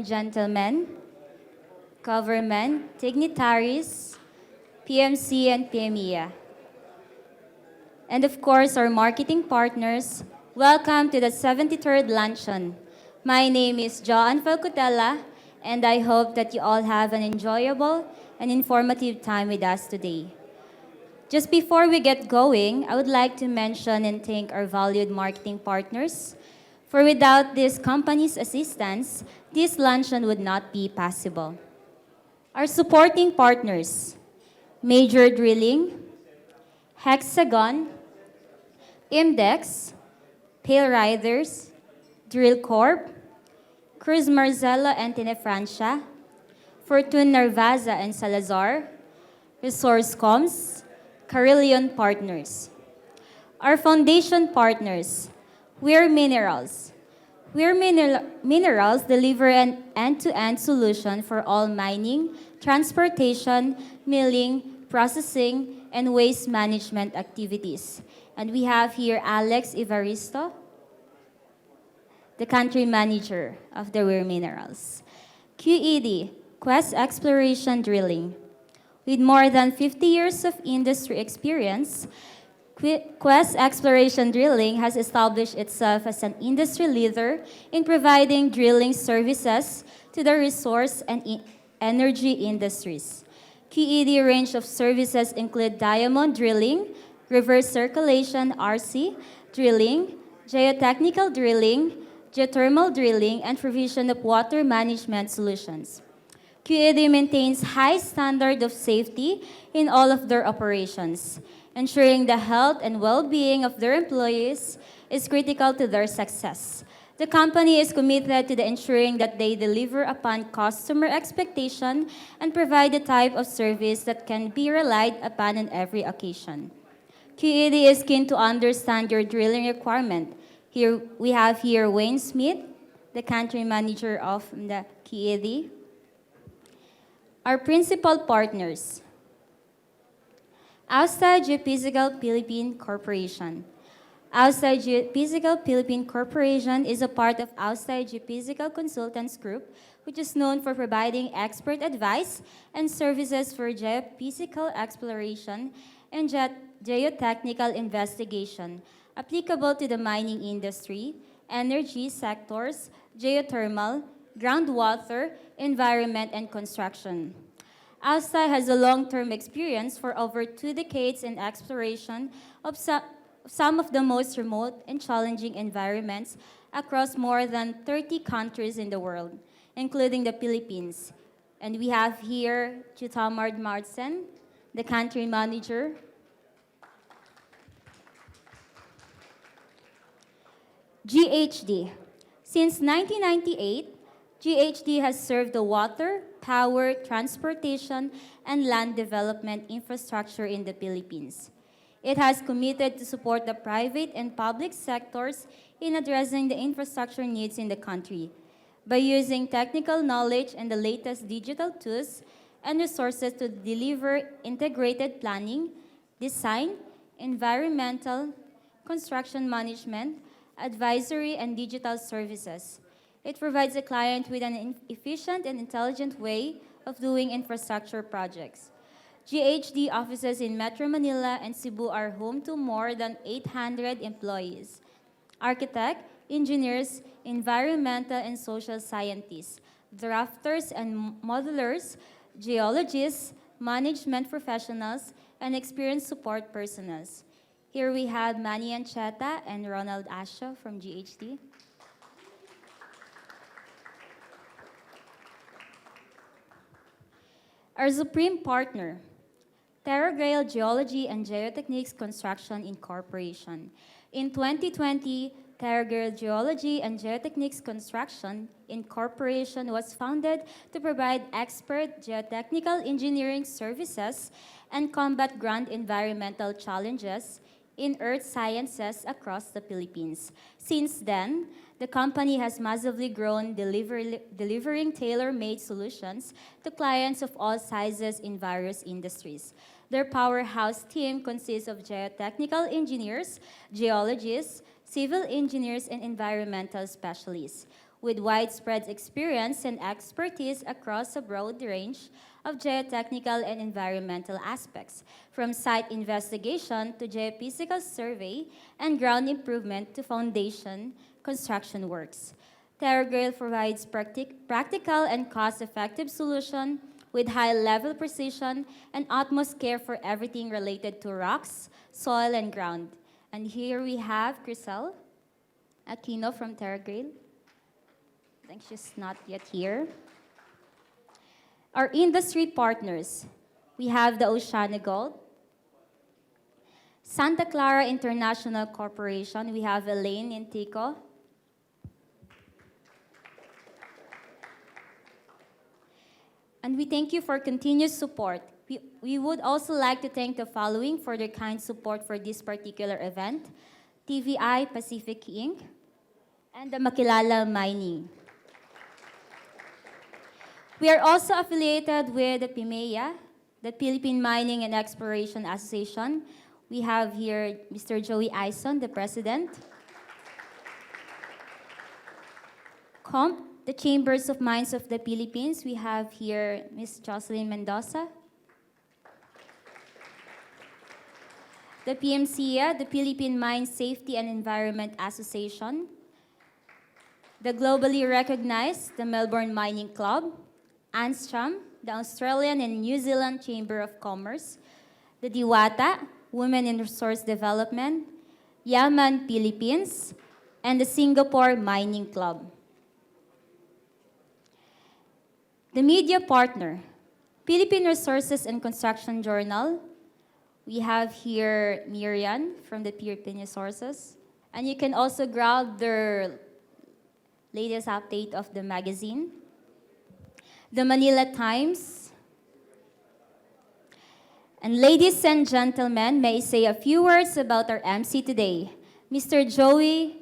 and gentlemen, government, dignitaries, PMC and PMEA, and of course our marketing partners, welcome to the 73rd Luncheon. My name is Joan Falcutella, and I hope that you all have an enjoyable and informative time with us today. Just before we get going, I would like to mention and thank our valued marketing partners, for without this company's assistance, this luncheon would not be possible. Our supporting partners, Major Drilling, Hexagon, Imdex, Pale Riders, Drill Corp, Cruz Marzella and Tinefrancia, Fortune Narvaza and Salazar, Resource Coms, Carillion Partners. Our foundation partners, Weir Minerals. Minerals deliver an end-to-end solution for all mining, transportation, milling, processing, and waste management activities. And we have here Alex Ivaristo, the country manager of the Weir Minerals. QED, Quest Exploration Drilling. With more than 50 years of industry experience, Quest Exploration Drilling has established itself as an industry leader in providing drilling services to the resource and energy industries. QED range of services include diamond drilling, reverse circulation RC drilling, geotechnical drilling, geothermal drilling, and provision of water management solutions. QED maintains high standard of safety in all of their operations. Ensuring the health and well-being of their employees is critical to their success. The company is committed to ensuring that they deliver upon customer expectation and provide the type of service that can be relied upon on every occasion. QED is keen to understand your drilling requirement. Here we have here Wayne Smith, the country manager of the QED. Our principal partners, Austa Geophysical Philippine Corporation. Austa Geophysical Philippine Corporation is a part of Austa Geophysical Consultants Group, which is known for providing expert advice and services for geophysical exploration and geotechnical investigation, applicable to the mining industry, energy sectors, geothermal, groundwater, environment, and construction. Austa has a long-term experience for over 2 decades in exploration of some of the most remote and challenging environments across more than 30 countries in the world, including the Philippines. And we have here Chutamard Martsen, the country manager. GHD. Since 1998, GHD has served the water, power, transportation, and land development infrastructure in the Philippines. It has committed to support the private and public sectors in addressing the infrastructure needs in the country by using technical knowledge and the latest digital tools and resources to deliver integrated planning, design, environmental, construction management, advisory, and digital services. It provides the client with an efficient and intelligent way of doing infrastructure projects. GHD offices in Metro Manila and Cebu are home to more than 800 employees. Architects, engineers, environmental and social scientists, drafters and modelers, geologists, management professionals, and experienced support personnel. Here we have Manny Ancheta and Ronald Asho from GHD. Our supreme partner, TerraGrail Geology and Geotechnics Construction Incorporation. In 2020, TerraGrail Geology and Geotechnics Construction Incorporation was founded to provide expert geotechnical engineering services and combat grand environmental challenges in earth sciences across the Philippines. Since then, the company has massively grown, delivering tailor-made solutions to clients of all sizes in various industries. Their powerhouse team consists of geotechnical engineers, geologists, civil engineers, and environmental specialists. with widespread experience and expertise across a broad range of geotechnical and environmental aspects, from site investigation to geophysical survey and ground improvement to foundation construction works. TerraGrail provides practical and cost-effective solution with high-level precision and utmost care for everything related to rocks, soil, and ground. And here we have Crisel Aquino from TerraGrail. I think she's not yet here. Our industry partners, we have the Oceana Gold, Santa Clara International Corporation, we have Elaine Intico, and we thank you for continuous support. We would also like to thank the following for their kind support for this particular event: TVI Pacific Inc. and the Makilala Mining. We are also affiliated with the PIMEA, the Philippine Mining and Exploration Association. We have here Mr. Joey Ison, the president. COMP, the Chambers of Mines of the Philippines. We have here Ms. Jocelyn Mendoza. The PMCA, the Philippine Mine Safety and Environment Association. The globally recognized, the Melbourne Mining Club. ANSTRAM, the Australian and New Zealand Chamber of Commerce. The Diwata, Women in Resource Development. Yaman, Philippines. And the Singapore Mining Club. The media partner, Philippine Resources and Construction Journal. We have here Miriam from the Philippine Resources. And you can also grab their latest update of the magazine. The Manila Times. And ladies and gentlemen, may I say a few words about our MC today, Mr. Joey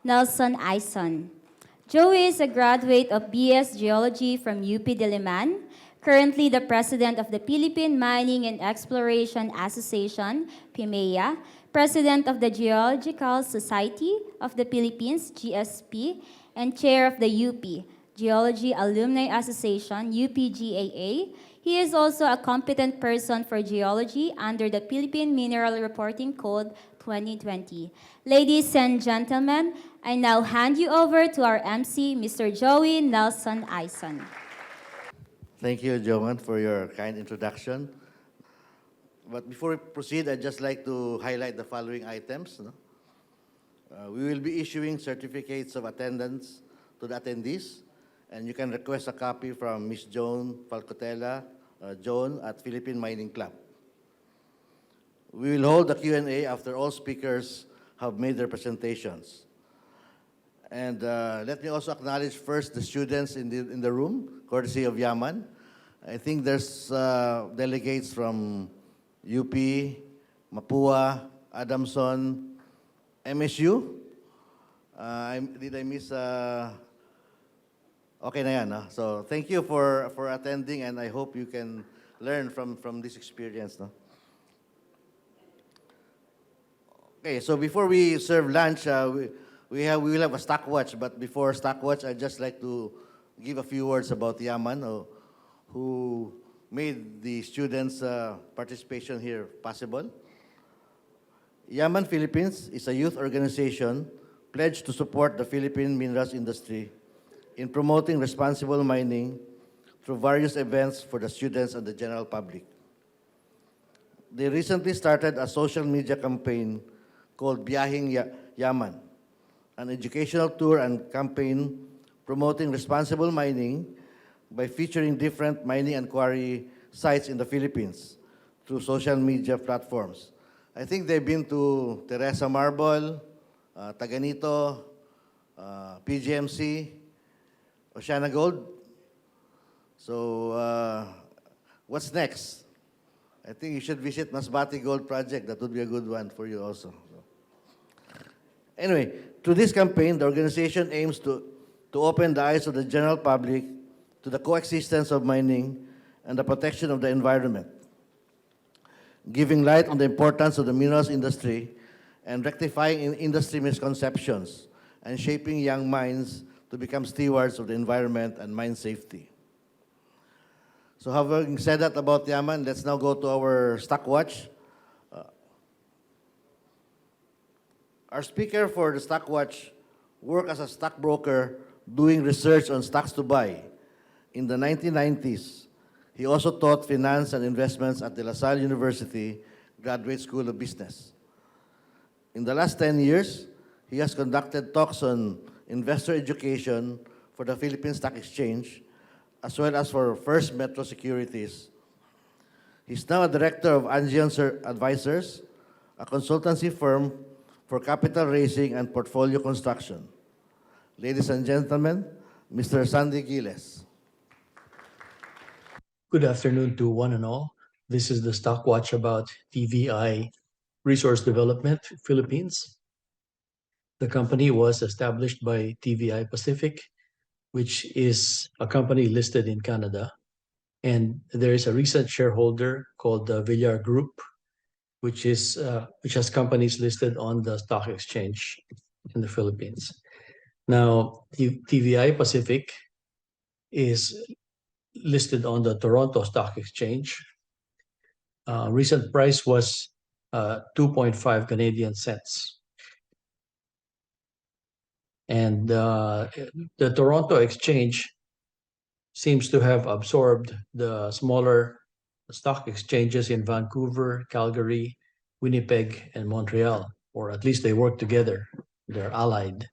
Nelson Ison. Joey is a graduate of BS Geology from UP Diliman, currently the president of the Philippine Mining and Exploration Association, PIMEA, president of the Geological Society of the Philippines, GSP, and chair of the UP Geology Alumni Association, UPGAA. He is also a competent person for geology under the Philippine Mineral Reporting Code 2020. Ladies and gentlemen, I now hand you over to our MC, Mr. Joey Nelson Ison. Thank you, Joan, for your kind introduction. But before we proceed, I'd just like to highlight the following items. No? We will be issuing certificates of attendance to the attendees, and you can request a copy from Ms. Joan Falcotella, Joan at Philippine Mining Club. We will hold a Q&A after all speakers have made their presentations. And let me also acknowledge first the students in the room, courtesy of Yaman. I think there's delegates from UP, Mapua, Adamson, MSU. Did I miss? Okay na yan. Huh? So thank you for attending, and I hope you can learn from this experience. No? Okay, so before we serve lunch, we will have a stock watch. But before stock watch, I'd just like to give a few words about Yaman, who made the students' participation here possible. Yaman Philippines is a youth organization pledged to support the Philippine minerals industry in promoting responsible mining through various events for the students and the general public. They recently started a social media campaign called Biyahing Yaman, an educational tour and campaign promoting responsible mining by featuring different mining and quarry sites in the Philippines through social media platforms. I think they've been to Teresa Marble, Taganito, PGMC, Oceana Gold. So what's next? I think you should visit Masbate Gold Project. That would be a good one for you also. Anyway, through this campaign, the organization aims to open the eyes of the general public to the coexistence of mining and the protection of the environment, giving light on the importance of the minerals industry and rectifying industry misconceptions and shaping young minds to become stewards of the environment and mine safety. So having said that about Yaman, let's now go to our stock watch. Our speaker for the stock watch worked as a stockbroker doing research on stocks to buy. In the 1990s, he also taught finance and investments at the La Salle University Graduate School of Business. In the last 10 years, he has conducted talks on investor education for the Philippine Stock Exchange, as well as for First Metro Securities. He's now a director of Angion Advisors, a consultancy firm for capital raising and portfolio construction. Ladies and gentlemen, Mr. Sandy Giles. Good afternoon to one and all. This is the Stock Watch about TVI Resource Development Philippines. The company was established by TVI Pacific, which is a company listed in Canada. And there is a recent shareholder called the Villar Group, which has companies listed on the stock exchange in the Philippines. Now, TVI Pacific is listed on the Toronto Stock Exchange. Recent price was 2.5 Canadian cents. And the Toronto Exchange seems to have absorbed the smaller stock exchanges in Vancouver, Calgary, Winnipeg, and Montreal, or at least they work together. They're allied.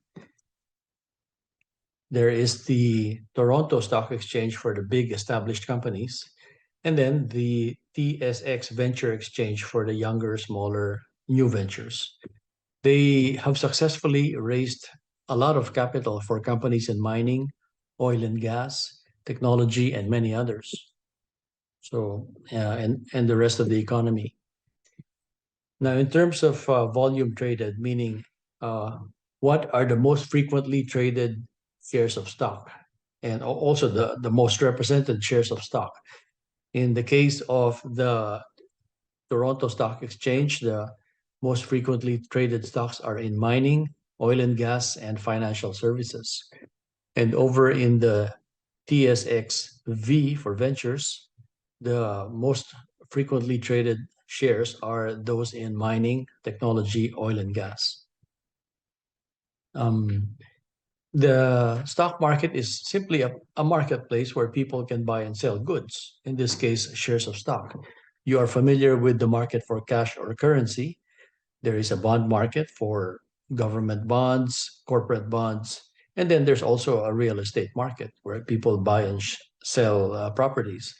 There is the Toronto Stock Exchange for the big established companies, and then the TSX Venture Exchange for the younger, smaller, new ventures. They have successfully raised a lot of capital for companies in mining, oil and gas, technology, and many others. So, and the rest of the economy. Now, in terms of volume traded, meaning what are the most frequently traded shares of stock, and also the most represented shares of stock. In the case of the Toronto Stock Exchange, the most frequently traded stocks are in mining, oil and gas, and financial services. And over in the TSX V for ventures, the most frequently traded shares are those in mining, technology, oil and gas. The stock market is simply a marketplace where people can buy and sell goods, in this case, shares of stock. You are familiar with the market for cash or currency. There is a bond market for government bonds, corporate bonds, and then there's also a real estate market where people buy and sell properties.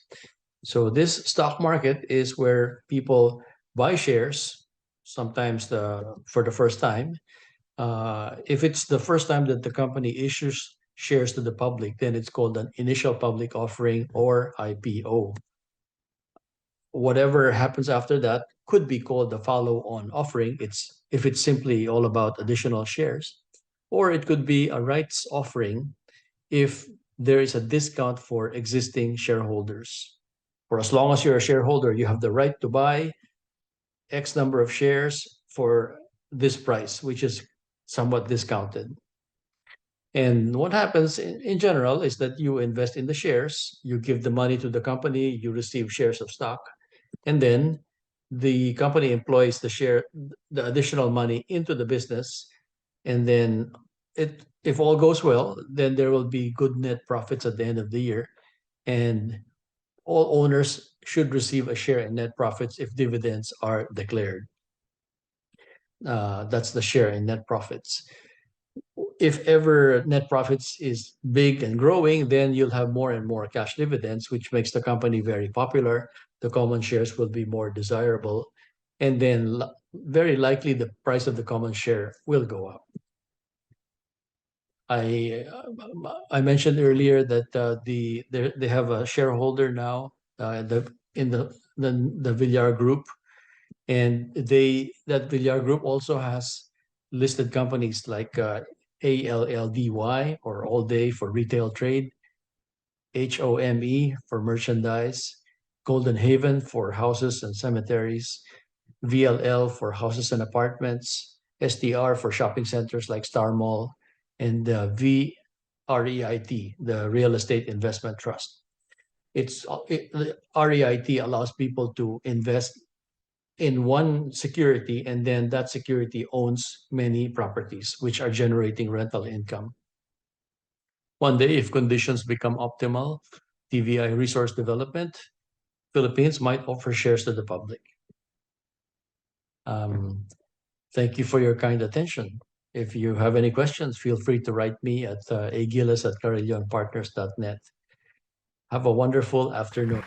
So this stock market is where people buy shares, sometimes for the first time. If it's the first time that the company issues shares to the public, then it's called an initial public offering or IPO. Whatever happens after that could be called the follow-on offering. If it's simply all about additional shares, or it could be a rights offering if there is a discount for existing shareholders. For as long as you're a shareholder, you have the right to buy X number of shares for this price, which is somewhat discounted. And what happens in general is that you invest in the shares, you give the money to the company, you receive shares of stock, and then the company employs the additional money into the business, and then if all goes well, then there will be good net profits at the end of the year, and all owners should receive a share in net profits if dividends are declared. That's the share in net profits. If ever net profits is big and growing, then you'll have more and more cash dividends, which makes the company very popular. The common shares will be more desirable, and then very likely the price of the common share will go up. I mentioned earlier that they have a shareholder now in the Villar Group, and that Villar Group also has listed companies like ALLDY or All Day for retail trade, HOME for merchandise, Golden Haven for houses and cemeteries, VLL for houses and apartments, STR for shopping centers like Star Mall, and REIT, the Real Estate Investment Trust. The REIT allows people to invest in one security, and then that security owns many properties which are generating rental income. One day, if conditions become optimal, TVI Resource Development Philippines might offer shares to the public. Um, Thank you for your kind attention. If you have any questions, feel free to write me at agiles@carillonpartners.net. Have a wonderful afternoon.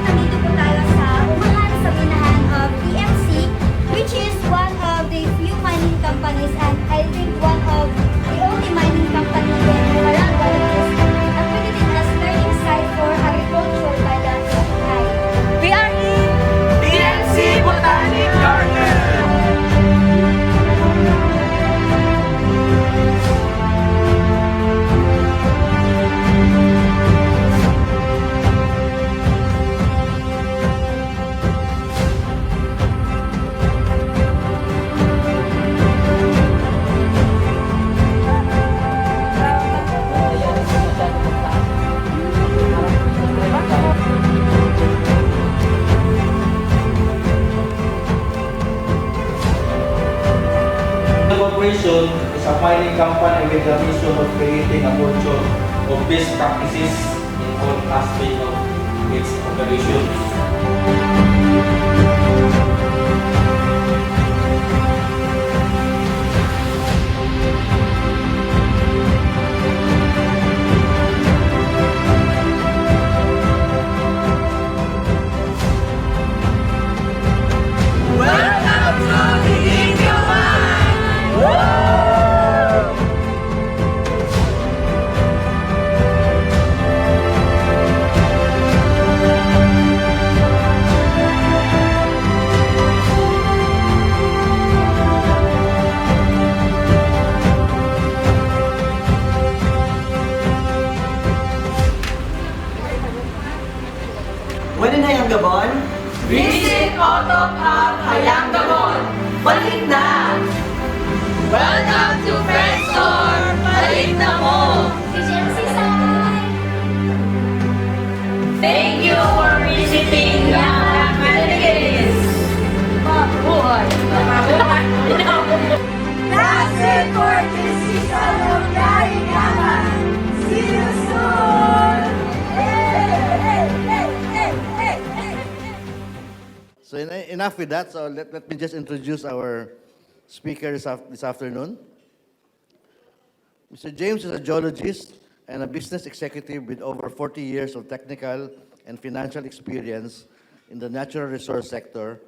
Nandito po tayo sa umahan sa minahan of EMC, which is one of the few mining companies and I think one of the only mining company in Barangay that is accredited as learning site for agriculture by the TVI. We are in DNC Botanic Garden! Corporation is a mining company with the mission of creating a culture of best practices in all aspects of its operations. Welcome to the Indio Mine! When in Hayang Gabon, Visit Auto Hub Hayang Gabon! Balik na! Welcome to Friend Store! Balik na mo! EMC side! Thank you for visiting Yang Philippines! Mabuhay! That's it for this season of Yaring Yaman! See you soon! So enough with that. So let me just introduce our speakers this afternoon. Mr. James is a geologist and a business executive with over 40 years of technical and financial experience in the natural resource sector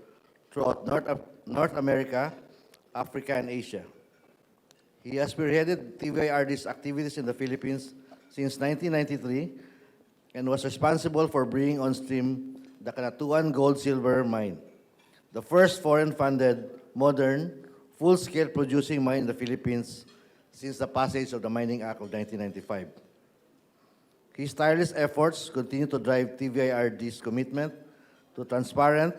throughout North America, Africa, and Asia. He has spearheaded TVIRD's activities in the Philippines since 1993 and was responsible for bringing on stream the Kanatuan Gold-Silver Mine, the first foreign-funded, modern, full-scale producing mine in the Philippines since the passage of the Mining Act of 1995. His tireless efforts continue to drive TVIRD's commitment to transparent,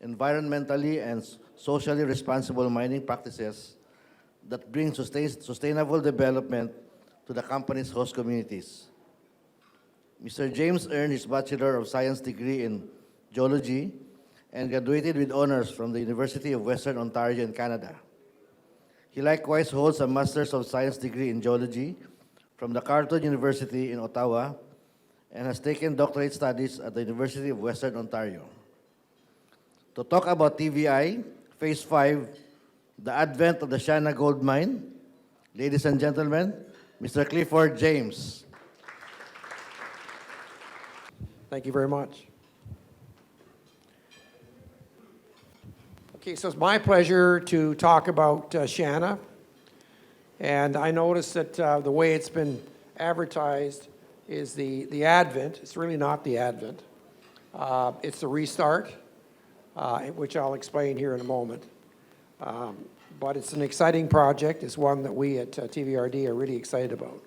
environmentally and socially responsible mining practices that bring sustainable development to the company's host communities. Mr. James earned his Bachelor of Science degree in Geology and graduated with honors from the University of Western Ontario in Canada. He likewise holds a Master's of Science degree in Geology from the Carleton University in Ottawa and has taken doctorate studies at the University of Western Ontario. To talk about TVI, Phase 5, the advent of the Shana Gold Mine, ladies and gentlemen, Mr. Clifford James. Thank you very much. Okay, so it's my pleasure to talk about Shana. And I noticed that the way it's been advertised is the advent. It's really not the advent. It's the restart, which I'll explain here in a moment. But it's an exciting project. It's one that we at TVRD are really excited about.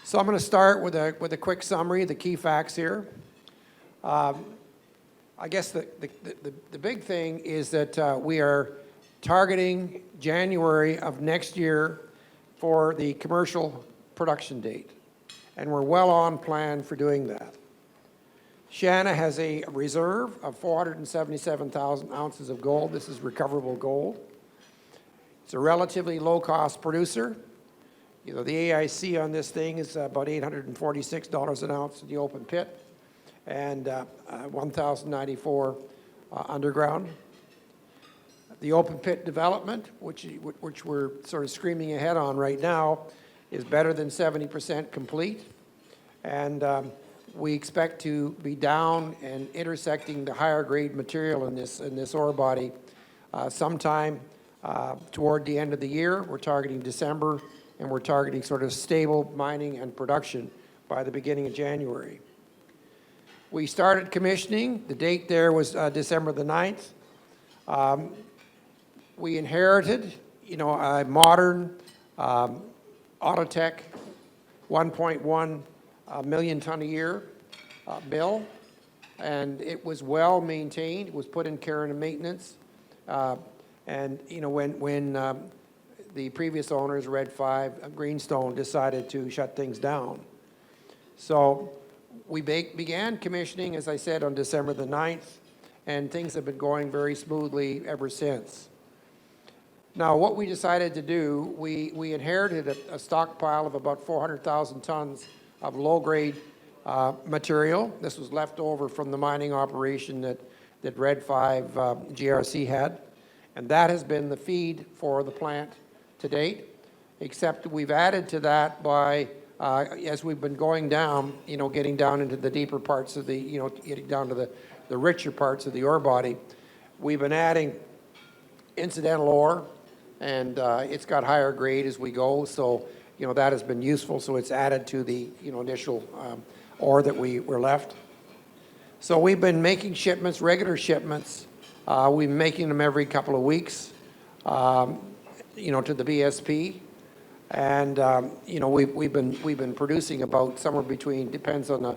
So I'm going to start with a quick summary, the key facts here. I guess the big thing is that we are targeting January of next year for the commercial production date. And we're well on plan for doing that. Shana has a reserve of 477,000 ounces of gold. This is recoverable gold. It's a relatively low-cost producer. You know, the AIC on this thing is about $846 an ounce in the open pit and $1,094 underground. The open pit development, which we're sort of screaming ahead on right now, is better than 70% complete. And we expect to be down and intersecting the higher grade material in this ore body sometime toward the end of the year. We're targeting December, and we're targeting sort of stable mining and production by the beginning of January. We started commissioning. The date there was December the 9th. We inherited, a modern Autotech 1.1 million ton a year mill, and it was well maintained. It was put in care and maintenance. And when the previous owners, Red 5, Greenstone, decided to shut things down. So we began commissioning, as I said, on December the 9th, and things have been going very smoothly ever since. Now, what we decided to do, we inherited a stockpile of about 400,000 tons of low-grade material. This was left over from the mining operation that Red 5 GRC had. And that has been the feed for the plant to date, except we've added to that by, as we've been going down, getting down into the deeper parts of the, getting down to the richer parts of the ore body, we've been adding incidental ore, and it's got higher grade as we go, so, that has been useful, so it's added to the, initial ore that we were left. So we've been making shipments, regular shipments. We've been making them every couple of weeks, to the BSP. And, we've been producing about somewhere between, depends on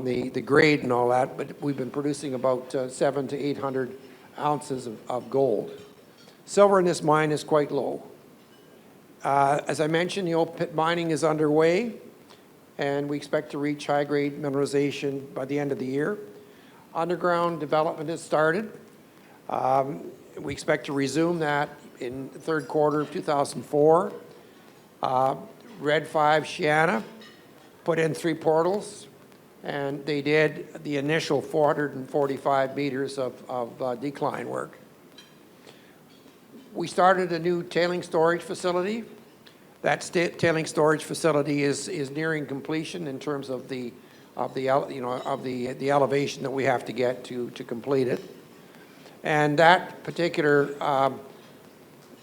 the grade and all that, but we've been producing about 700 to 800 ounces of gold. Silver in this mine is quite low. As I mentioned, the open pit mining is underway, and we expect to reach high-grade mineralization by the end of the year. Underground development has started. We expect to resume that in the third quarter of 2004. Red 5 Shana put in 3 portals, and they did the initial 445 meters of decline work. We started a new tailing storage facility. That tailing storage facility is nearing completion in terms of the elevation that we have to get to complete it. And that particular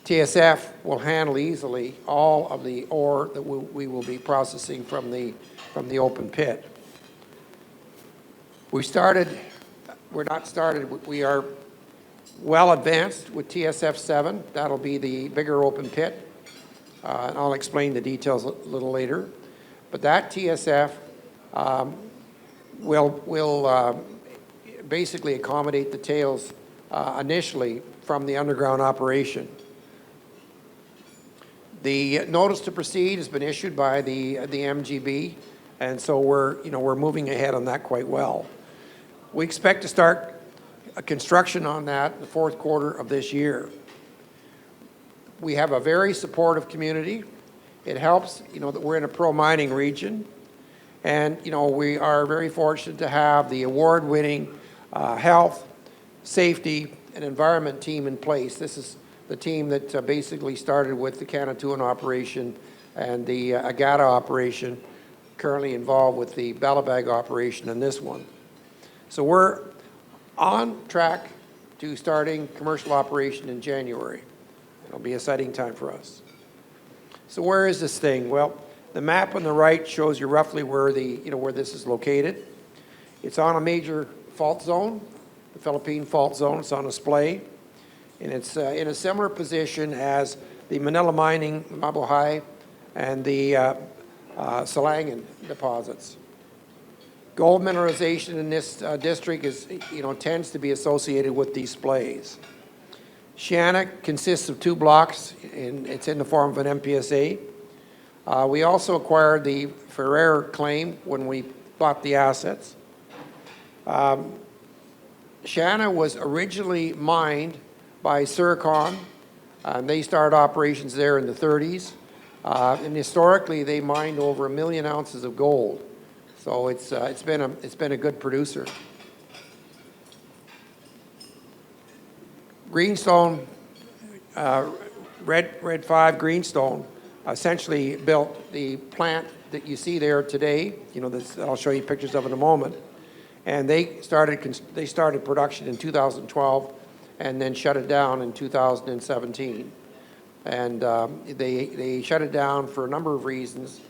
TSF will handle easily all of the ore that we will be processing from the open pit. We are well advanced with TSF 7. That'll be the bigger open pit. And I'll explain the details a little later. But that TSF will basically accommodate the tails initially from the underground operation. The notice to proceed has been issued by the MGB, and so we're moving ahead on that quite well. We expect to start construction on that in the fourth quarter of this year. We have a very supportive community. It helps, that we're in a pro-mining region. And, we are very fortunate to have the award-winning health, safety, and environment team in place. This is the team that basically started with the Canatuan operation and the Agata operation, currently involved with the Bellabag operation and this one. So we're on track to starting commercial operation in January. It'll be an exciting time for us. So where is this thing? Well, the map on the right shows you roughly where where this is located. It's on a major fault zone, the Philippine fault zone. It's on display, and it's in a similar position as the Manila Mining, Mabuhay, and the Silangan deposits. Gold mineralization in this district tends to be associated with these splays. Sienna consists of 2 blocks, and it's in the form of an MPSA. We also acquired the Ferrer claim when we bought the assets. Sienna was originally mined by Surcon. They started operations there in the 30s. And historically, they mined over 1 million ounces of gold. So it's been a good producer. Greenstone, Red 5 Greenstone, essentially built the plant that you see there today. I'll show you pictures of in a moment. And they started production in 2012, and then shut it down in 2017. And they shut it down for a number of reasons.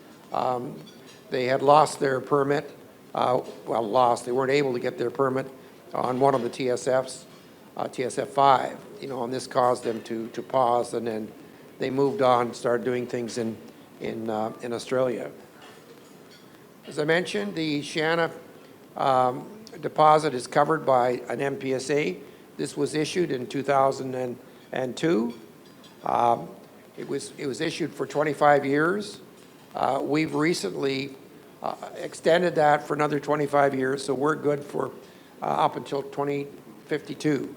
They had lost their permit. They weren't able to get their permit on one of the TSFs. TSF 5, and this caused them to pause, and then they moved on, started doing things in Australia. As I mentioned, the Sienna deposit is covered by an MPSA. This was issued in 2002. It was issued for 25 years. We've recently extended that for another 25 years, so we're good for up until 2052.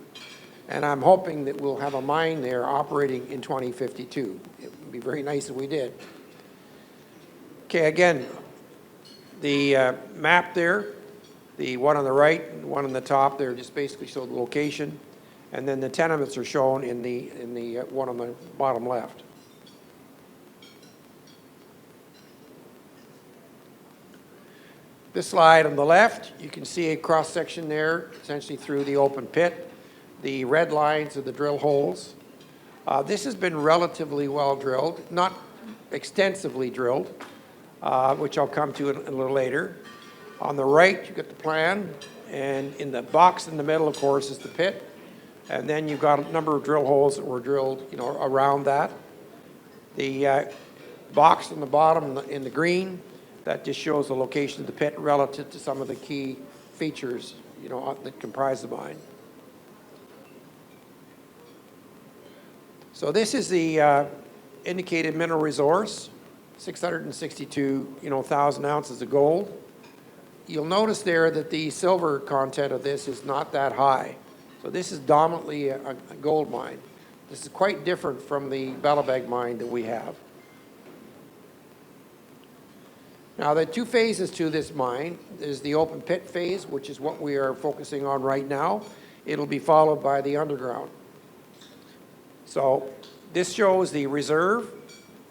And I'm hoping that we'll have a mine there operating in 2052. It would be very nice if we did. Okay, again, the map there, the one on the right and the one on the top there just basically show the location. And then the tenements are shown in the one on the bottom left. This slide on the left, you can see a cross-section there, essentially through the open pit. The red lines are the drill holes. This has been relatively well drilled, not extensively drilled, which I'll come to a little later. On the right, you've got the plan, and in the box in the middle, of course, is the pit. And then you've got a number of drill holes that were drilled, around that. The box on the bottom in the green, that just shows the location of the pit relative to some of the key features, that comprise the mine. So this is the indicated mineral resource, 662,000 ounces of gold. You'll notice there that the silver content of this is not that high. So this is dominantly a gold mine. This is quite different from the Bellabag mine that we have. Now, there are 2 phases to this mine. There's the open pit phase, which is what we are focusing on right now. It'll be followed by the underground. So this shows the reserve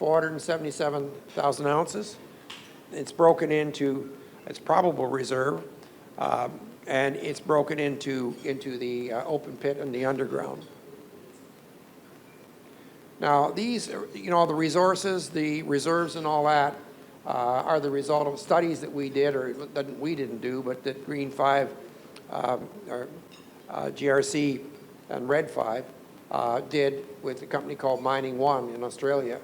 477,000 ounces. It's broken into its probable reserve, and it's broken into the open pit and the underground. Now, these, the resources, the reserves and all that are the result of studies that we did, or that we didn't do, but that Green 5, or GRC and Red 5 did with a company called Mining One in Australia.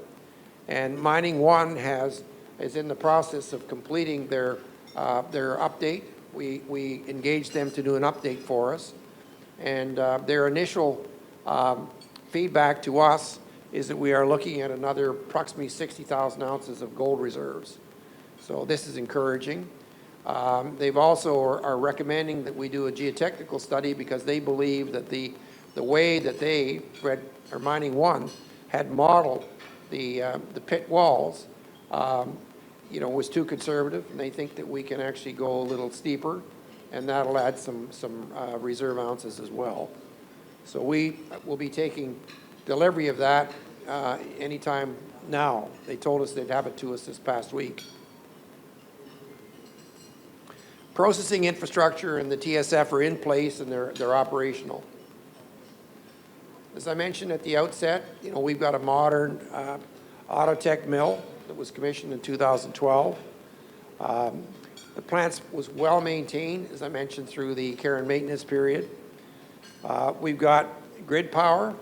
And Mining One is in the process of completing their update. We engaged them to do an update for us. And their initial feedback to us is that we are looking at another approximately 60,000 ounces of gold reserves. So this is encouraging. They've also are recommending that we do a geotechnical study because they believe that the way that they, Mining One, had modeled the pit walls, was too conservative, and they think that we can actually go a little steeper, and that'll add some reserve ounces as well. So we will be taking delivery of that anytime now. They told us they'd have it to us this past week. Processing infrastructure and the TSF are in place and they're operational. As I mentioned at the outset, we've got a modern Autotech mill that was commissioned in 2012. The plant was well maintained, as I mentioned, through the care and maintenance period. We've got grid power,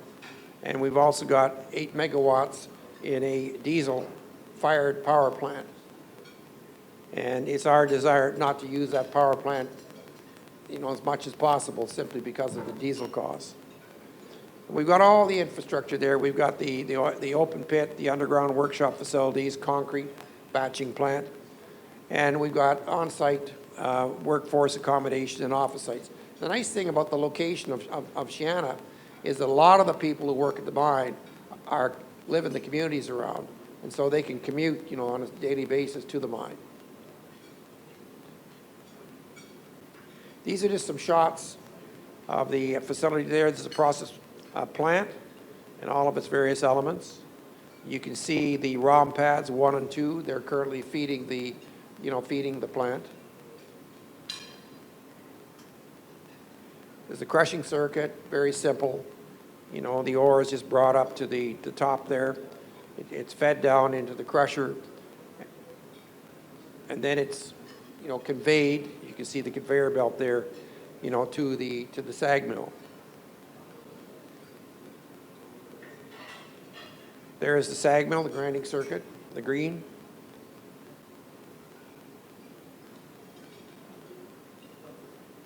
and we've also got 8 megawatts in a diesel-fired power plant. And it's our desire not to use that power plant, as much as possible, simply because of the diesel costs. We've got all the infrastructure there. We've got the open pit, the underground workshop facilities, concrete batching plant, and we've got on-site workforce accommodation and office sites. The nice thing about the location of Sienna is that a lot of the people who work at the mine live in the communities around, and so they can commute, on a daily basis to the mine. These are just some shots of the facility there. This is a process plant and all of its various elements. You can see the ROM pads 1 and 2. They're currently feeding the plant. There's a crushing circuit, very simple. The ore is just brought up to the top there. It's fed down into the crusher, and then it's conveyed. You can see the conveyor belt there, to the SAG mill. There is the SAG mill, the grinding circuit, the green.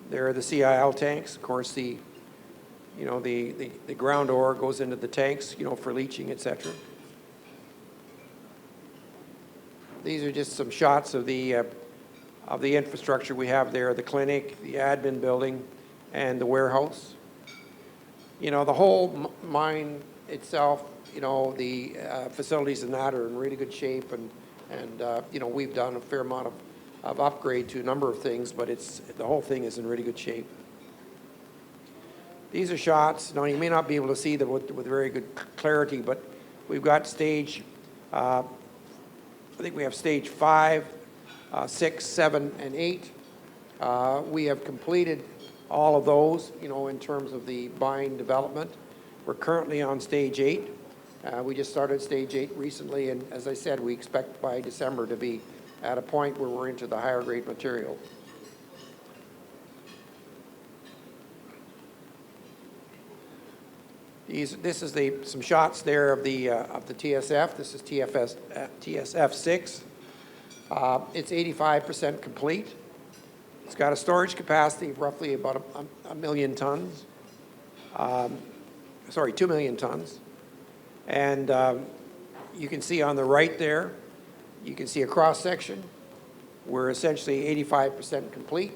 There are the CIL tanks. Of course, the ground ore goes into the tanks, for leaching, etc. These are just some shots of the infrastructure we have there: the clinic, the admin building, and the warehouse. The whole mine itself, the facilities in that are in really good shape, and we've done a fair amount of upgrade to a number of things, but the whole thing is in really good shape. These are shots. You may not be able to see them with very good clarity, but we've got stage, I think we have stage 5, 6, 7, and 8. We have completed all of those, in terms of the mine development. We're currently on stage 8. We just started stage 8 recently, and as I said, we expect by December to be at a point where we're into the higher grade material. This is some shots there of the TSF. This is TSF 6. It's 85% complete. It's got a storage capacity of roughly about a million tons. 2 million tons. And you can see on the right there, you can see a cross section. We're essentially 85% complete,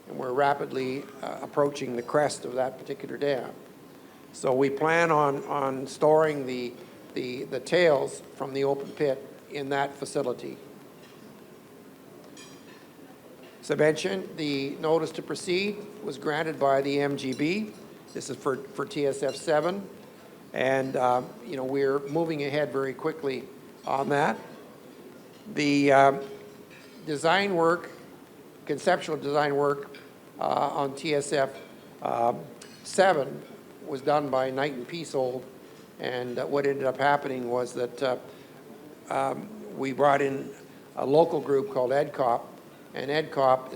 and we're rapidly approaching the crest of that particular dam. So we plan on storing the tails from the open pit in that facility. As I mentioned, the notice to proceed was granted by the MGB. This is for TSF 7. And, we're moving ahead very quickly on that. The design work, conceptual design work on TSF 7 was done by Knight and Peasold, and what ended up happening was that we brought in a local group called EDCOP, and EDCOP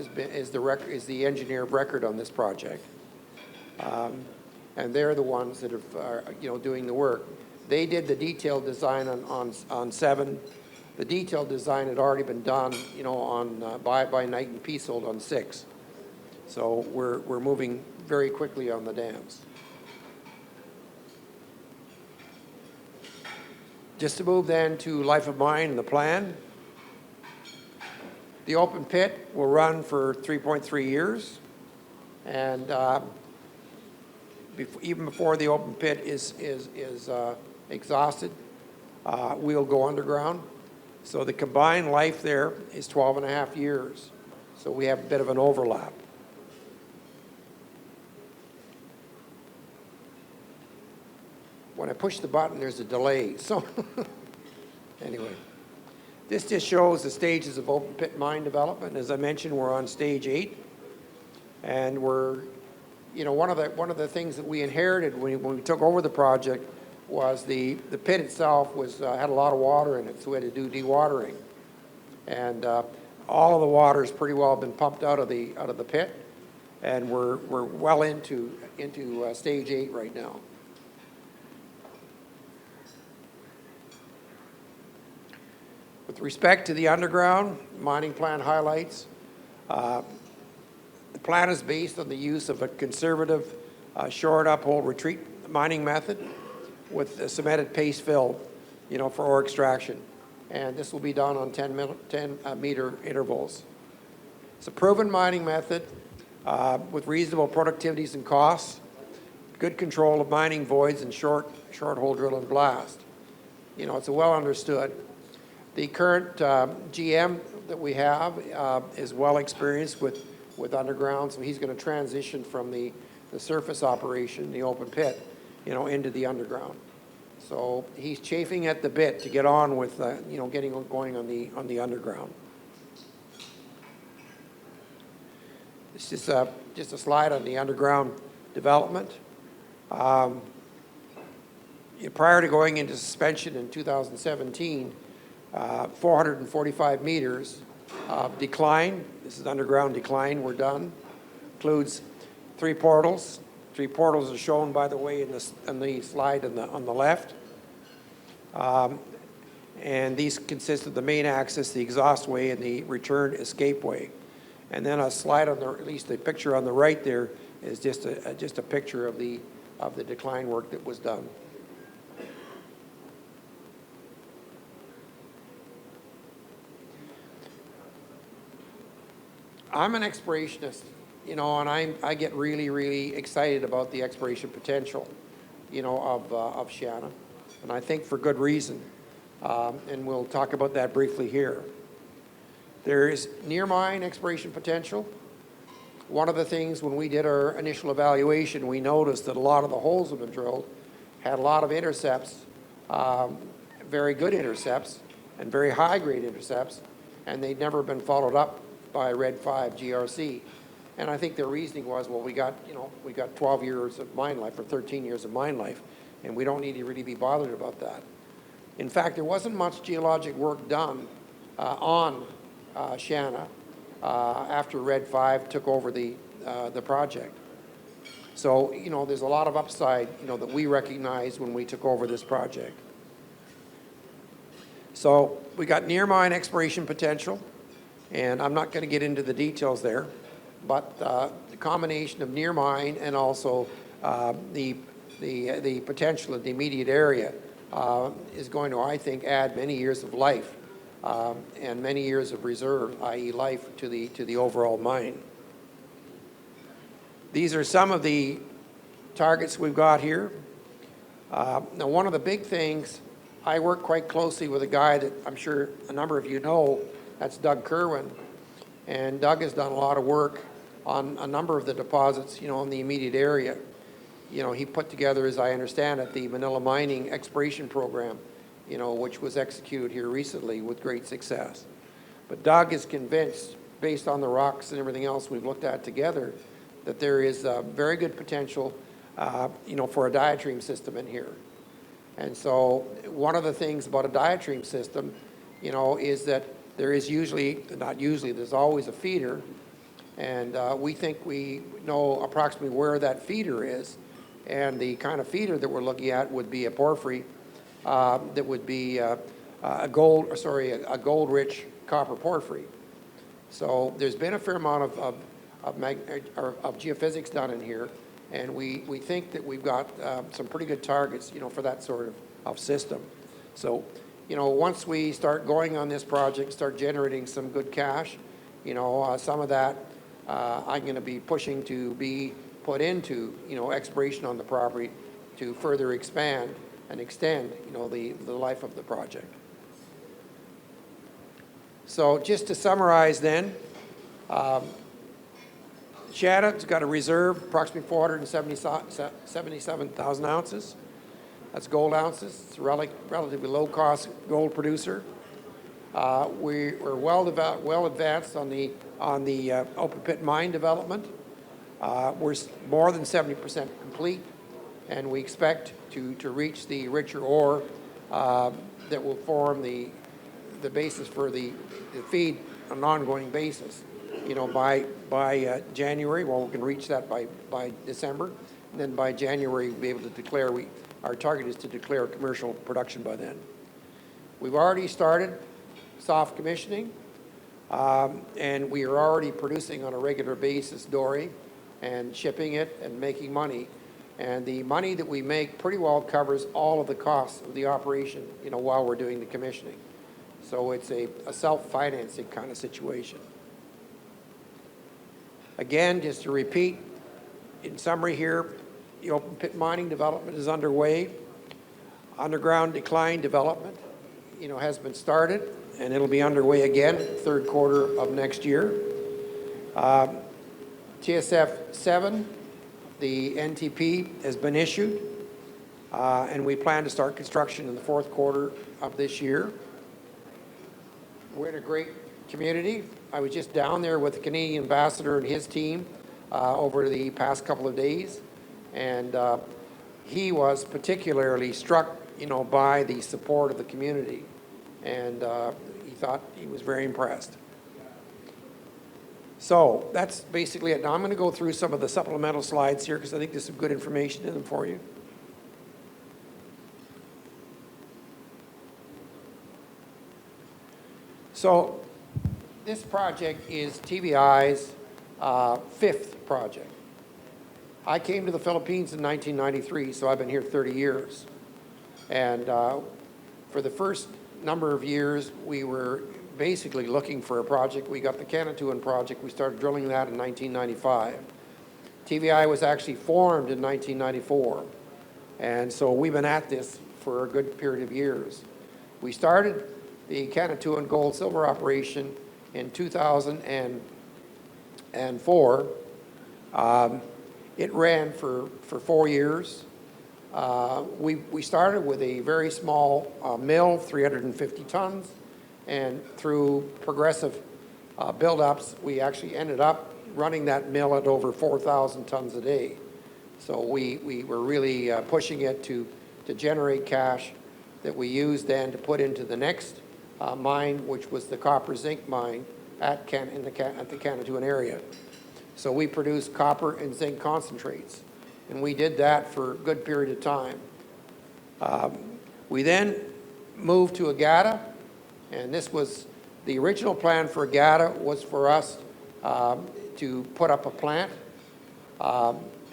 is the engineer of record on this project. And they're the ones that are doing the work. They did the detailed design on 7. The detailed design had already been done, by Knight and Peasold on 6. So we're moving very quickly on the dams. Just to move then to life of mine and the plan. The open pit will run for 3.3 years, and even before the open pit is exhausted, we'll go underground. So the combined life there is 12 and a half years. So we have a bit of an overlap. When I push the button, there's a delay. So anyway, this just shows the stages of open pit mine development. As I mentioned, we're on stage 8, and we're, one of the things that we inherited when we took over the project was the pit itself had a lot of water in it, so we had to do dewatering, and all of the water has pretty well been pumped out of the pit, and we're well into stage 8 right now. With respect to the underground mining plan highlights, the plan is based on the use of a conservative short uphole retreat mining method with a cemented paste fill, for ore extraction. And this will be done on 10 meter intervals. It's a proven mining method with reasonable productivities and costs, good control of mining voids and short hole drill and blast. It's a well understood. The current GM that we have is well experienced with underground, so he's going to transition from the surface operation, the open pit, into the underground. So he's chafing at the bit to get on with, getting going on the underground. It's just a slide on the underground development. Prior to going into suspension in 2017, 445 meters of decline. This is underground decline. We're done. Includes 3 portals. 3 portals are shown, by the way, in the slide on the left. And these consist of the main axis, the exhaust way, and the return escape way. And then a slide at least the picture on the right there is just a picture of the decline work that was done. I'm an explorationist, and I get really, really excited about the exploration potential, of Shanna, and I think for good reason. And we'll talk about that briefly here. There is near mine exploration potential. One of the things when we did our initial evaluation, we noticed that a lot of the holes that have been drilled had a lot of intercepts, very good intercepts, and very high-grade intercepts, and they'd never been followed up by Red 5 GRC. And I think their reasoning was, well, we got 12 years of mine life or 13 years of mine life, and we don't need to really be bothered about that. In fact, there wasn't much geologic work done on Shanna after Red 5 took over the project. So, there's a lot of upside, that we recognized when we took over this project. So we got near mine exploration potential. And I'm not going to get into the details there, but the combination of near mine and also the potential of the immediate area is going to, I think, add many years of life and many years of reserve, i.e. life, to the overall mine. These are some of the targets we've got here. Now, one of the big things, I work quite closely with a guy that I'm sure a number of you know. That's Doug Kerwin, and Doug has done a lot of work on a number of the deposits, in the immediate area. He put together, as I understand it, the Manila Mining Exploration Program which was executed here recently with great success. But Doug is convinced, based on the rocks and everything else we've looked at together, that there is very good potential, for a diatreme system in here. And so one of the things about a diatreme system, is that there is there's always a feeder. And we think we know approximately where that feeder is. And the kind of feeder that we're looking at would be a porphyry that would be a gold-rich copper porphyry. So there's been a fair amount of geophysics done in here, and we think that we've got some pretty good targets, for that sort of system. So, once we start going on this project, start generating some good cash, some of that I'm going to be pushing to be put into, exploration on the property to further expand and extend, the life of the project. So just to summarize then, Shannon's got a reserve approximately 477,000 ounces. That's gold ounces. It's a relatively low-cost gold producer. We're well advanced on the open pit mine development. We're more than 70% complete, and we expect to reach the richer ore that will form the basis for the feed on an ongoing basis. By January, well, we can reach that by December, and then by January we'll be able to declare. Our target is to declare commercial production by then. We've already started soft commissioning, and we are already producing on a regular basis doré and shipping it and making money. And the money that we make pretty well covers all of the costs of the operation, while we're doing the commissioning. So it's a self-financing kind of situation. Again, just to repeat, in summary here, the open pit mining development is underway. Underground decline development, has been started, and it'll be underway again third quarter of next year. TSF 7, the NTP has been issued, and we plan to start construction in the fourth quarter of this year. We're in a great community. I was just down there with the Canadian ambassador and his team over the past couple of days, and he was particularly struck, by the support of the community, and he was very impressed. So that's basically it. Now I'm going to go through some of the supplemental slides here because I think there's some good information in them for you. So this project is TVI's fifth project. I came to the Philippines in 1993, so I've been here 30 years. And for the first number of years, we were basically looking for a project. We got the Canatuan project. We started drilling that in 1995. TVI was actually formed in 1994. And so we've been at this for a good period of years. We started the Canatuan gold-silver operation in 2004. It ran for 4 years. We started with a very small mill, 350 tons, and through progressive build-ups, we actually ended up running that mill at over 4,000 tons a day. So we were really pushing it to generate cash that we used then to put into the next mine, which was the copper zinc mine at the Canatuan area. So we produced copper and zinc concentrates, and we did that for a good period of time. We then moved to Agata, and this was the original plan for Agata was for us to put up a plant,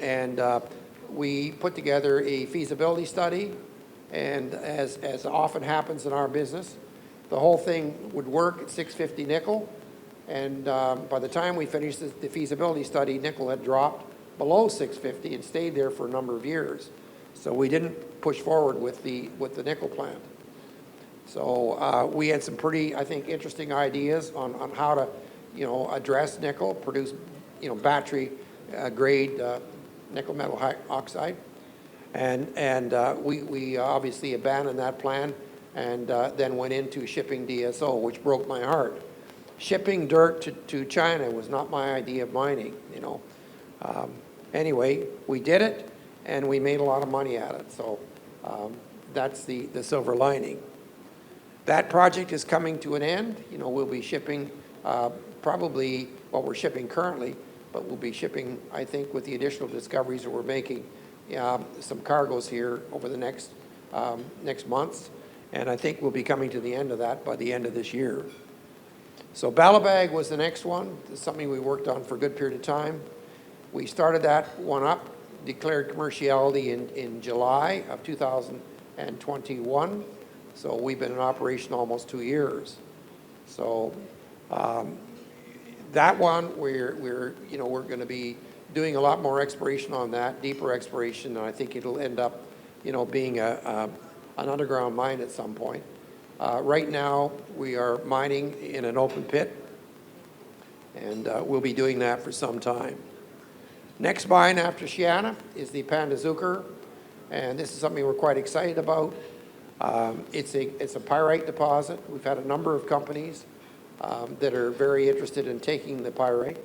and we put together a feasibility study, and as often happens in our business, the whole thing would work at 650 nickel, and by the time we finished the feasibility study, nickel had dropped below 650 and stayed there for a number of years. So we didn't push forward with the nickel plant. So we had some pretty, I think, interesting ideas on how to, address nickel, produce, battery grade nickel metal oxide, and we obviously abandoned that plan and then went into shipping DSO, which broke my heart. Shipping dirt to China was not my idea of mining, you know. Anyway, we did it, and we made a lot of money at it. So that's the silver lining. That project is coming to an end. You know, we'll be shipping probably, well, we're shipping currently, but we'll be shipping, I think, with the additional discoveries that we're making, some cargoes here over the next months. And I think we'll be coming to the end of that by the end of this year. So Balabag was the next one. It's something we worked on for a good period of time. We started that one up, declared commerciality in July of 2021. So we've been in operation almost 2 years. So that one, we're going to be doing a lot more exploration on that, deeper exploration, and I think it'll end up, being an underground mine at some point. Right now, we are mining in an open pit, and we'll be doing that for some time. Next mine after Sienna is the Pandazuker, and this is something we're quite excited about. It's a pyrite deposit. We've had a number of companies that are very interested in taking the pyrite,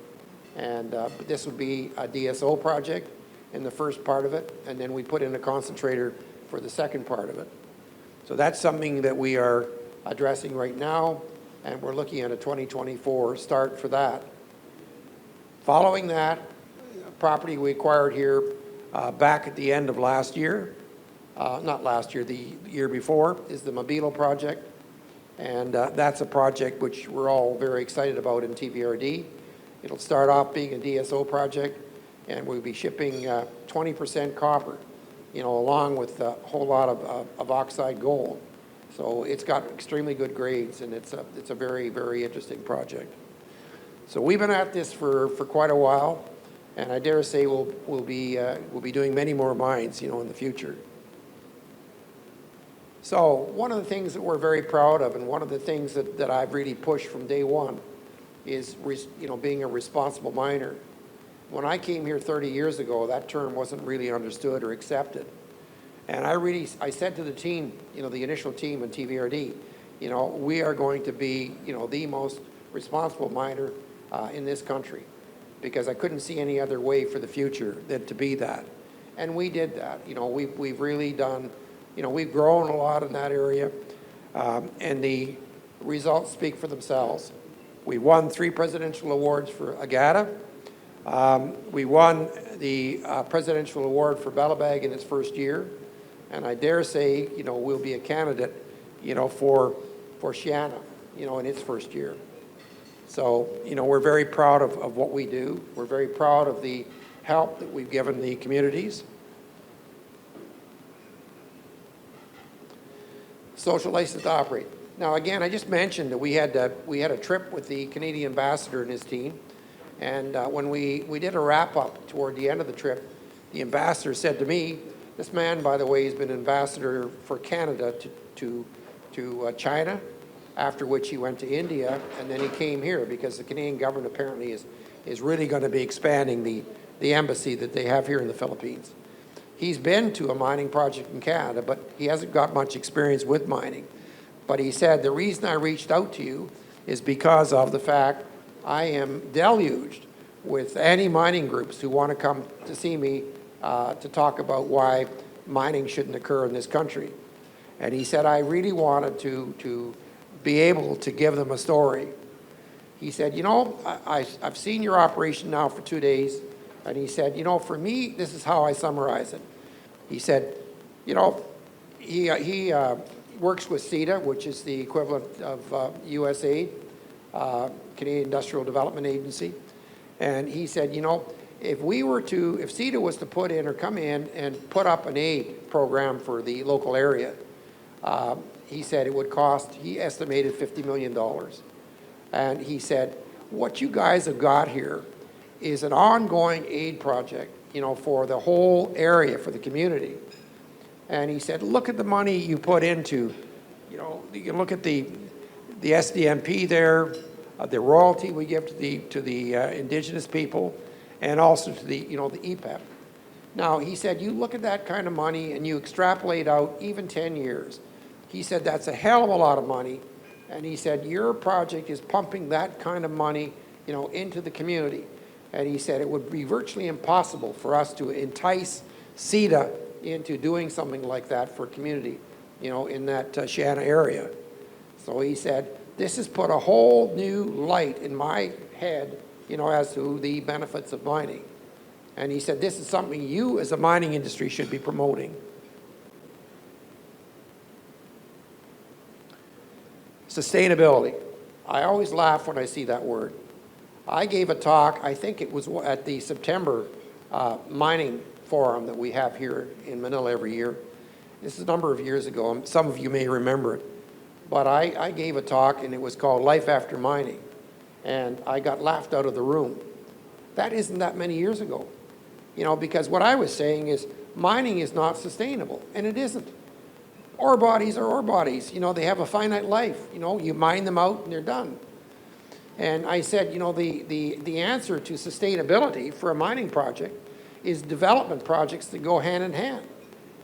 and this would be a DSO project in the first part of it, and then we put in a concentrator for the second part of it. So that's something that we are addressing right now, and we're looking at a 2024 start for that. Following that, property we acquired here back at the end of last year, not last year, the year before, is the Mabilo project. And that's a project which we're all very excited about in TVRD. It'll start off being a DSO project, and we'll be shipping 20% copper, along with a whole lot of oxide gold. So it's got extremely good grades, and it's a very, very interesting project. So we've been at this for quite a while, and I dare say we'll be doing many more mines, in the future. So one of the things that we're very proud of, and one of the things that I've really pushed from day one, is being a responsible miner. When I came here 30 years ago, that term wasn't really understood or accepted. And I said to the team, the initial team in TVRD, we are going to be, the most responsible miner in this country, because I couldn't see any other way for the future than to be that. And we did that. We've really done, we've grown a lot in that area, and the results speak for themselves. We won 3 presidential awards for Agata. We won the presidential award for Balabag in its first year, and I dare say, we'll be a candidate, for Sienna, in its first year. So, we're very proud of what we do. We're very proud of the help that we've given the communities. Social license to operate. Now, again, I just mentioned that we had a trip with the Canadian ambassador and his team, and when we did a wrap-up toward the end of the trip, the ambassador said to me, this man, by the way, has been ambassador for Canada to China, after which he went to India, and then he came here because the Canadian government apparently is really going to be expanding the embassy that they have here in the Philippines. He's been to a mining project in Canada, but he hasn't got much experience with mining. But he said, the reason I reached out to you is because of the fact I am deluged with anti-mining groups who want to come to see me to talk about why mining shouldn't occur in this country. And he said, I really wanted to be able to give them a story. He said, I've seen your operation now for 2 days. And he said, for me, this is how I summarize it. He said, he works with CETA, which is the equivalent of USAID, Canadian Industrial Development Agency. And he said, if CETA was to put in or come in and put up an aid program for the local area, he said it would cost, he estimated $50 million. And he said, what you guys have got here is an ongoing aid project, for the whole area, for the community. And he said, look at the money you put into, you can look at the SDMP there, the royalty we give to the indigenous people, and also to the EPEP. Now, he said, you look at that kind of money and you extrapolate out even 10 years. He said, that's a hell of a lot of money. And he said, your project is pumping that kind of money, into the community. And he said, it would be virtually impossible for us to entice CETA into doing something like that for community, in that Shanna area. So he said, this has put a whole new light in my head, as to the benefits of mining. And he said, this is something you as a mining industry should be promoting. Sustainability. I always laugh when I see that word. I gave a talk, I think it was at the September mining forum that we have here in Manila every year. This is a number of years ago, and some of you may remember it. But I gave a talk, and it was called Life After Mining. And I got laughed out of the room. That isn't that many years ago. Because what I was saying is mining is not sustainable, and it isn't. Ore bodies are ore bodies. They have a finite life. You mine them out and they're done. And I said, the answer to sustainability for a mining project is development projects that go hand in hand.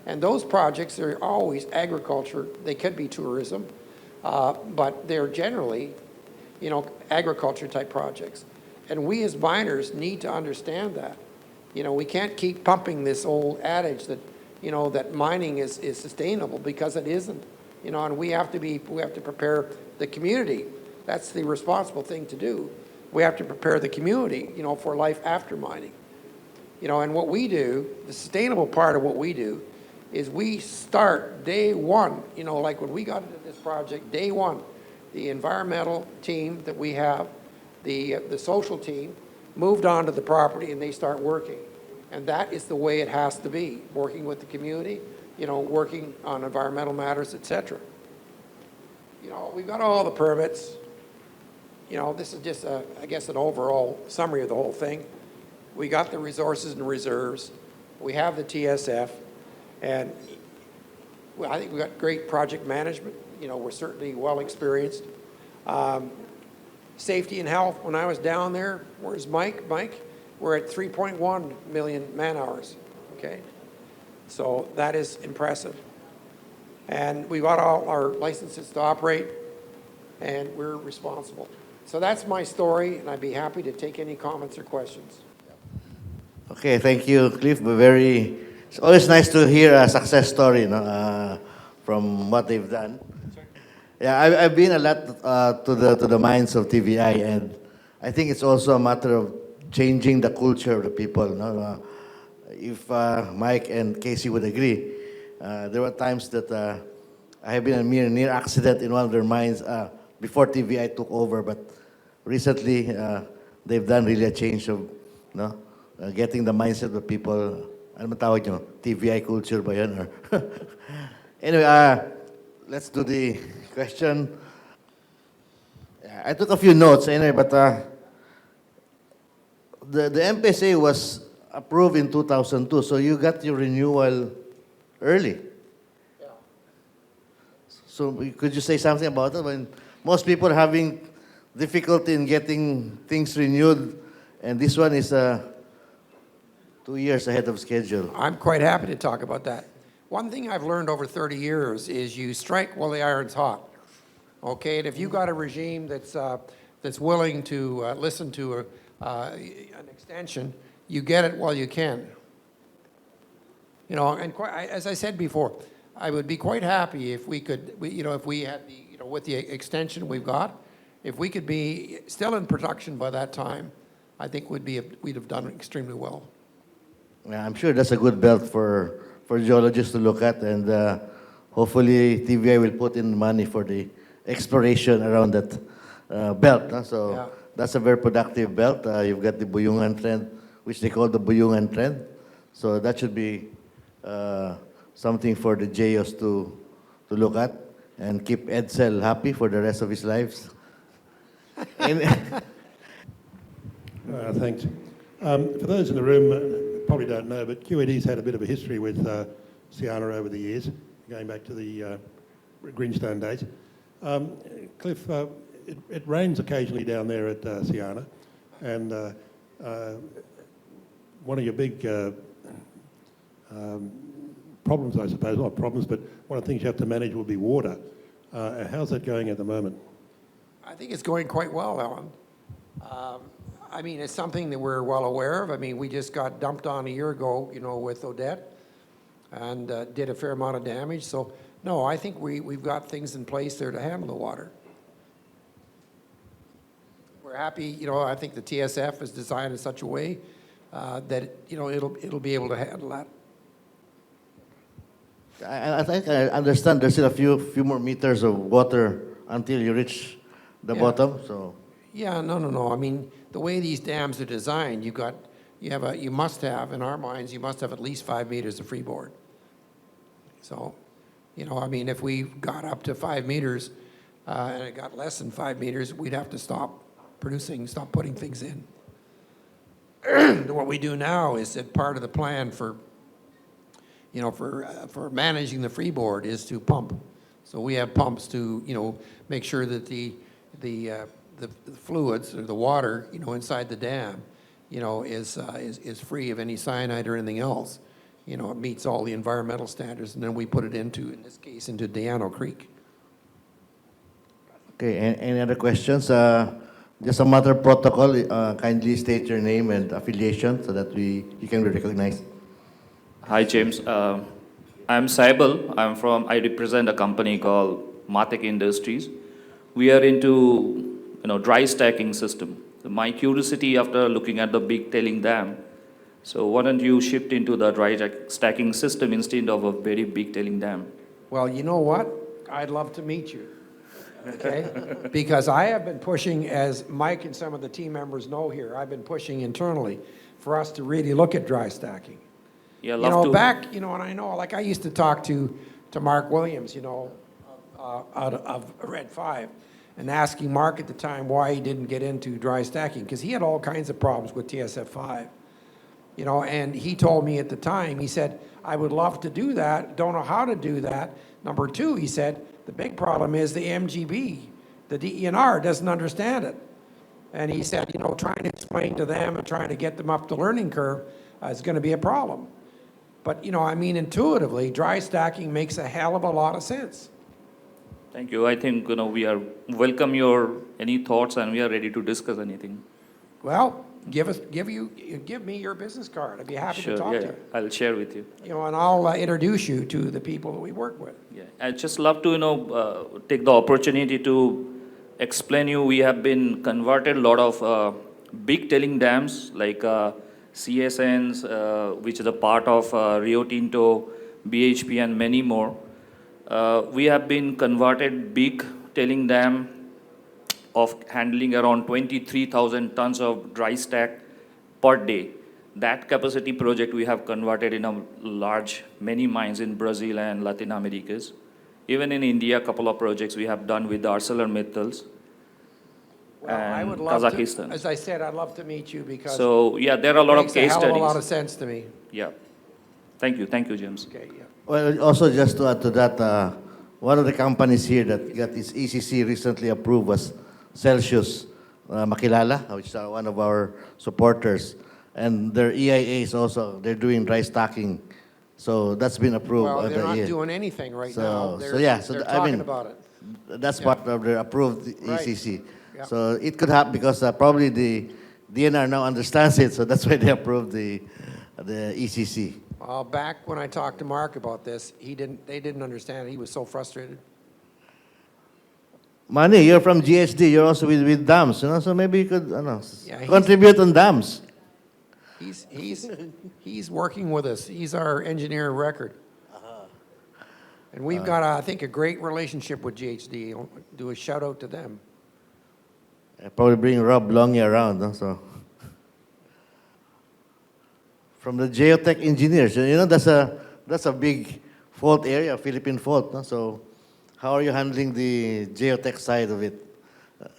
And those projects are always agriculture. They could be tourism, but they're generally, agriculture type projects. And we as miners need to understand that. We can't keep pumping this old adage that, that mining is sustainable, because it isn't. And we have to prepare the community. That's the responsible thing to do. We have to prepare the community, for life after mining. And what we do, the sustainable part of what we do, is we start day one, like when we got into this project, day one, the environmental team that we have, the social team, moved onto the property and they start working. And that is the way it has to be, working with the community, working on environmental matters, etc. We've got all the permits. This is just, I guess, an overall summary of the whole thing. We got the resources and reserves. We have the TSF. And I think we've got great project management. We're certainly well experienced. Safety and health, when I was down there, where's Mike? Mike, we're at 3.1 million man hours, okay? So that is impressive. And we got all our licenses to operate, and we're responsible. So that's my story, and I'd be happy to take any comments or questions. Okay, thank you, Cliff. It's always nice to hear a success story, from what they've done. Yeah, I've been a lot to the mines of TVI, and I think it's also a matter of changing the culture of the people. If Mike and Casey would agree, there were times that I have been in a near accident in one of their mines before TVI took over, but recently they've done really a change of getting the mindset of the people. Ano matawag nyo? TVI culture ba yan? Anyway, let's do the question. I took a few notes anyway, but the MPSA was approved in 2002, so you got your renewal early. Yeah. So could you say something about it? When most people are having difficulty in getting things renewed, and this one is 2 years ahead of schedule. I'm quite happy to talk about that. One thing I've learned over 30 years is you strike while the iron's hot. Okay, and if you've got a regime that's willing to listen to an extension, you get it while you can. And as I said before, I would be quite happy if we could, if we had with the extension we've got, if we could be still in production by that time, I think we'd have done extremely well. Yeah, I'm sure that's a good belt for geologists to look at, and hopefully TVI will put in money for the exploration around that belt. So yeah. That's a very productive belt. You've got the Buyungan Trend, which they call the Buyungan Trend. So that should be something for the geos to look at and keep Edsel happy for the rest of his lives. Thanks. For those in the room probably don't know, but QED's had a bit of a history with Siana over the years, going back to the Greenstone days. Cliff, it rains occasionally down there at Siana, and one of your big problems, I suppose, not problems, but one of the things you have to manage will be water. How's that going at the moment? I think it's going quite well, Alan. I mean, it's something that we're well aware of. I mean, we just got dumped on a year ago, you know, with Odette, and did a fair amount of damage. So, no, I think we've got things in place there to handle the water. We're happy, you know, I think the TSF is designed in such a way that, you know, it'll be able to handle that. I think I understand there's still a few more meters of water until you reach the Yeah. bottom. So Yeah, no. I mean, the way these dams are designed, you must have, in our minds, you must have at least 5 meters of freeboard. So, you know, I mean, if we got up to 5 meters and it got less than 5 meters, we'd have to stop producing, stop putting things in. What we do now is that part of the plan for, you know, for managing the freeboard is to pump. So we have pumps to, you know, make sure that the fluids or the water, you know, inside the dam, you know, is free of any cyanide or anything else. You know, it meets all the environmental standards, and then we put it into, in this case, into Diano Creek. okay, any other questions? Just a matter of protocol. Kindly state your name and affiliation so that you can be recognized. Hi, James. I'm Saibal. I represent a company called Matek Industries. We are into, you know, dry stacking system. My curiosity after looking at the big tailing dam, so why don't you shift into the dry stacking system instead of a very big tailing dam? Well, you know what? I'd love to meet you, okay? Because I have been pushing, as Mike and some of the team members know here, I've been pushing internally for us to really look at dry stacking. Yeah, You love know, to. back, you know, and I know, like I used to talk to Mark Williams, you know, out of Red 5, and asking Mark at the time why he didn't get into dry stacking, because he had all kinds of problems with TSF 5. You know, and he told me at the time, he said, I would love to do that, don't know how to do that. Number two, he said, the big problem is the MGB, the DENR doesn't understand it. And he said, you know, trying to explain to them and trying to get them up the learning curve is going to be a problem. But, you know, I mean, intuitively, dry stacking makes a hell of a lot of sense. Thank you. I think, you know, we are welcome your any thoughts, and we are ready to discuss anything. Well, give me your business card. I'd be happy Sure. to talk Yeah, to yeah. you. I'll share with you. You know, and I'll introduce you to the people that we work with. Yeah. I just love to, you know, take the opportunity to explain you. We have been converted a lot of big tailing dams like CSNs, which is a part of Rio Tinto, BHP, and many more. We have been converted big tailing dam of handling around 23,000 tons of dry stack per day. That capacity project we have converted in a large, many mines in Brazil and Latin Americas. Even in India, a couple of projects we have done with ArcelorMittals Well, I and would love Kazakhstan. to, as I said, I'd love to meet you because So yeah, there are a lot it of makes a case hell of a lot of studies. sense to me. Yeah. Thank you, James. Okay, yeah. Well, also just to add to that, one of the companies here that got its ECC recently approved was Celsius Makilala, which is one of our supporters. And their EIA is also, they're doing dry stacking. So that's been approved. Well, they're not yeah. doing anything right So- now. so They're, yeah, so they're I talking mean, about it. That's Yeah. part of their approved Right. ECC. Yeah. So it could happen because probably the DNR now understands it, so that's why they approved the ECC. Well, back when I talked to Mark about this, they didn't understand it. He was so frustrated. Manny, you're from GHD, you're also with dams, you know, so maybe you could Yeah, he's- contribute on dams. He's working with us. He's our engineer of record. And we've got, I think, a great relationship with GHD. I'll do a shout out to them. Probably bring Rob Longy around, no? So. From the geotech engineers, you know, that's a big fault area, Philippine fault, no? So how are you handling the geotech side of it?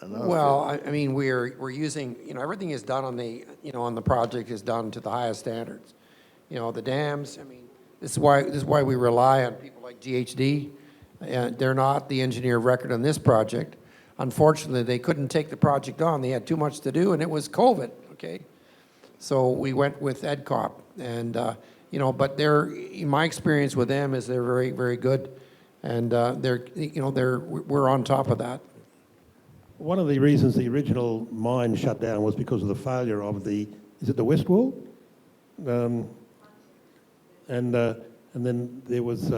No? Well, I mean, we're using, you know, everything is done on the, you know, on the project is done to the highest standards. You know, the dams, I mean, this is why we rely on people like GHD. They're not the engineer of record on this project. Unfortunately, they couldn't take the project on. They had too much to do, and it was COVID, okay? So we went with EDCOP, and but in my experience with them is they're very, very good. And we're on top of that. One of the reasons the original mine shut down was because of the failure of is it the west wall? And then there was,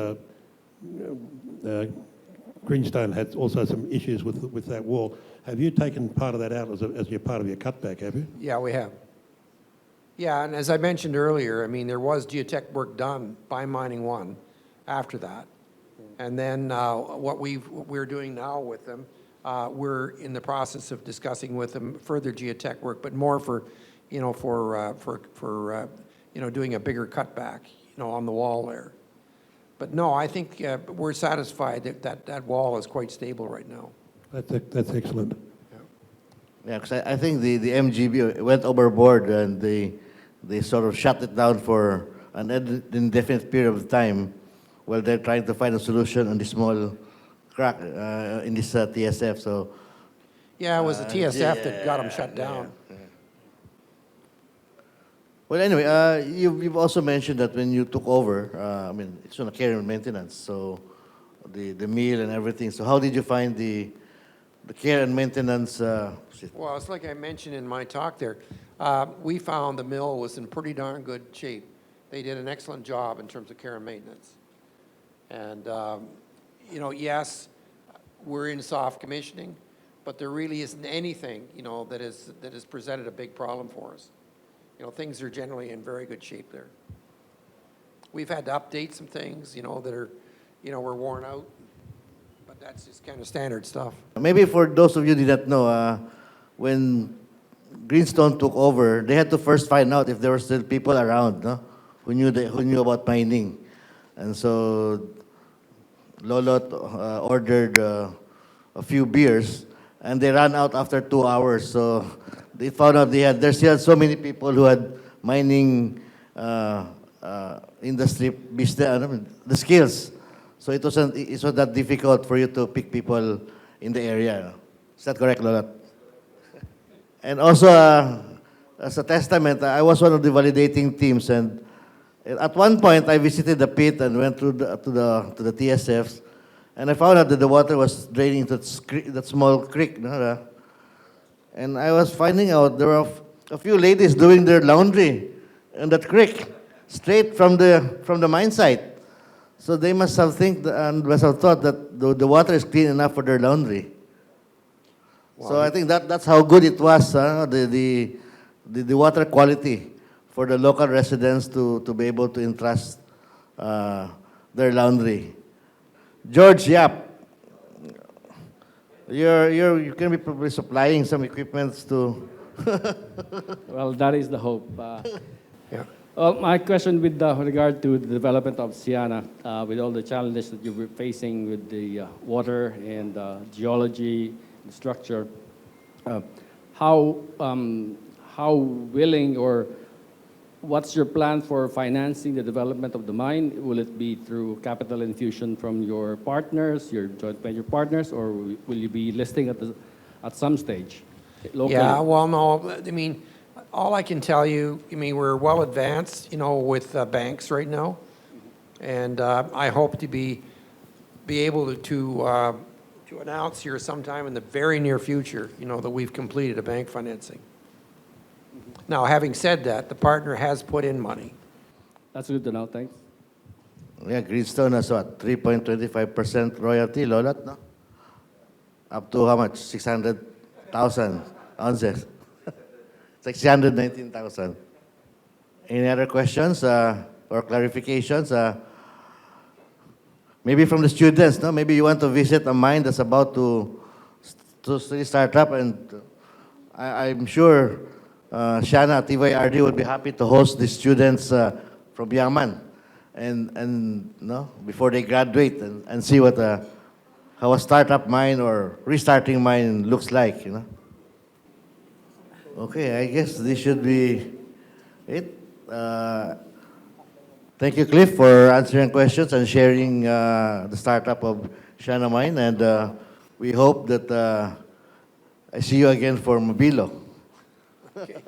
Greenstone had also some issues with that wall. Have you taken part of that out as your part of your cutback, have you? Yeah, we have. Yeah, and as I mentioned earlier, I mean, there was geotech work done by Mining One after that. And then what we're doing now with them, we're in the process of discussing with them further geotech work, but more for doing a bigger cutback, on the wall there. But no, I think we're satisfied that wall is quite stable right now. That's excellent. Yeah, because I think the MGB went overboard and they sort of shut it down for an indefinite period of time while they're trying to find a solution on the small crack in this TSF. So yeah, it was the TSF that got them shut down. yeah. Well, anyway, you've also mentioned that when you took over, I mean, it's on a care and maintenance, so the meal and everything. So how did you find the care and maintenance? Well, it's like I mentioned in my talk there. We found the mill was in pretty darn good shape. They did an excellent job in terms of care and maintenance. And, yes, we're in soft commissioning, but there really isn't anything, that has presented a big problem for us. Things are generally in very good shape there. We've had to update some things, that are, were worn out, but that's just kind of standard stuff. Maybe for those of you who did not know, when Greenstone took over, they had to first find out if there were still people around, no? who knew about mining. And so Lolot ordered a few beers, and they ran out after 2 hours. So they found out there still so many people who had mining industry business, the skills. So it wasn't that difficult for you to pick people in the area. Is that correct, Lolot? And also, as a testament, I was one of the validating teams, and at one point I visited the pit and went to the TSFs, and I found out that the water was draining to that small creek. And I was finding out there were a few ladies doing their laundry in that creek, straight from the mine site. So they must have thought that the water is clean enough for their laundry. Wow. So I think that's how good it was, the water quality for the local residents to be able to entrust their laundry. George Yap, you can be probably supplying some equipments to. Well, that is the hope. Yeah. Well, my question with regard to the development of Siana, with all the challenges that you're facing with the water and geology, and structure, how willing or what's your plan for financing the development of the mine? Will it be through capital infusion from your partners, your joint venture partners, or will you be listing at some stage locally? Yeah, well, no, I mean, all I can tell you, we're well advanced, with banks right now, and I hope to be able to announce here sometime in the very near future, that we've completed a bank financing. Now, having said that, the partner has put in money. That's good to know. Thanks. Yeah, Greenstone has what, 3.25% royalty, Lolot, no? Up to how much? 600,000 ounces. 619,000. Any other questions or clarifications? Maybe from the students, no? Maybe you want to visit a mine that's about to start up, and I'm sure Shana, TVI would be happy to host the students from Yaman and before they graduate and see what how a startup mine or restarting mine looks like, Okay, I guess this should be it. Thank you, Cliff, for answering questions and sharing the startup of Shana Mine, and we hope that I see you again for Mobilo. Okay.